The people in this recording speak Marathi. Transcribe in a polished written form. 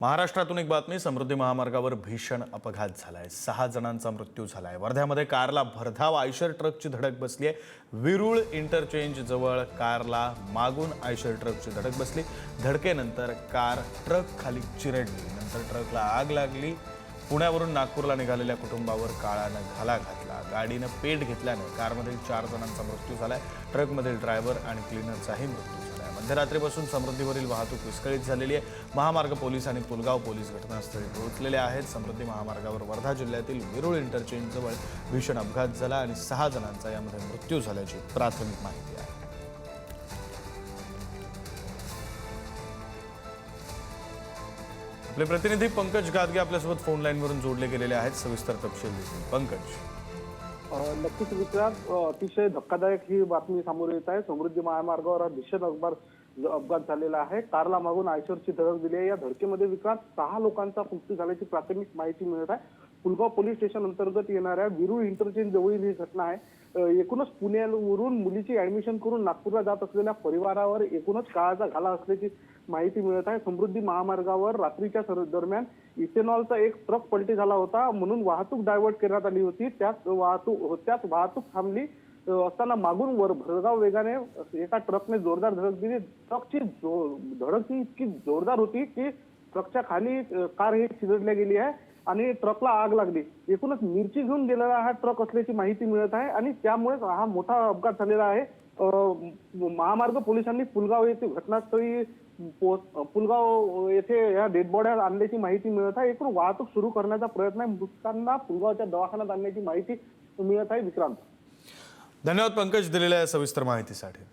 महाराष्ट्रातून एक बातमी। समृद्धी महामार्गावर भीषण अपघात झालाय। 6 जणांचा मृत्यू झालाय। वर्ध्यामध्ये कारला भरधाव आयशर ट्रकची धडक बसली आहे। विरुळ इंटरचेंज जवळ कारला मागून आयशर ट्रकची धडक बसली। धडकेनंतर कार ट्रक खाली चिरडली। नंतर ट्रकला आग लागली। पुण्यावरून नागपूरला निघालेल्या कुटुंबावर काळानं घाला घातला। गाडीनं पेट घेतल्याने कारमधील 4 जणांचा मृत्यू झालाय। ट्रकमधील ड्रायव्हर आणि क्लीनरचाही मृत्यू झालाय। मध्यरात्रीपासून समृद्धीवरील वाहतूक विस्कळीत झालेली आहे। महामार्ग पोलीस आणि पुलगाव पोलीस घटनास्थळी पोहोचलेले आहेत। समृद्धी महामार्गावर वर्धा जिल्ह्यातील विरुळ इंटरचेंज जवळ भीषण अपघात झाला आणि 6 जणांचा यामध्ये मृत्यू झाल्याची प्राथमिक माहिती आहे। आपले प्रतिनिधी पंकज गादगे आपल्यासोबत फोन लाईनवरून जोडले गेलेले आहेत। सविस्तर तपशील देतील पंकज। नक्कीच विक्रांत, अतिशय धक्कादायक ही बातमी समोर येत आहे। समृद्धी महामार्गावर भीषण अपघात झालेला आहे। कारला मागून आयशरची धडक दिली आहे। या धडकेमध्ये विक्रांत 6 लोकांचा मृत्यू झाल्याची प्राथमिक माहिती मिळत आहे। पुलगाव पोलीस स्टेशन अंतर्गत येणाऱ्या विरुळ इंटरचेंज जवळील ही घटना आहे। एकूणच पुण्यावरून मुलीची ऍडमिशन करून नागपूरला जात असलेल्या परिवारावर एकूणच काळाचा घाला असल्याची माहिती मिळत आहे। समृद्धी महामार्गावर रात्रीच्या दरम्यान इथेनॉलचा एक ट्रक पलटी झाला होता, म्हणून वाहतूक डायव्हर्ट करण्यात आली होती। त्याच वाहतूक थांबली असताना मागून भरधाव वेगाने एका ट्रकने जोरदार धडक दिली। ट्रकची धडक ही इतकी जोरदार होती की ट्रकच्या खाली कार ही चिरडली गेली आहे आणि ट्रकला आग लागली। एकूणच मिरची घेऊन गेलेला हा ट्रक असल्याची माहिती मिळत आहे आणि त्यामुळे हा मोठा अपघात झालेला आहे। महामार्ग पोलिसांनी पुलगाव येथे घटनास्थळी पुलगाव येथे या डेड बॉड्या आणल्याची माहिती मिळत आहे। एकूण वाहतूक सुरू करण्याचा प्रयत्न आहे। मृतांना पुलगावच्या दवाखान्यात आणण्याची माहिती मिळत आहे। विक्रांत, धन्यवाद पंकज दिलेल्या सविस्तर माहितीसाठी।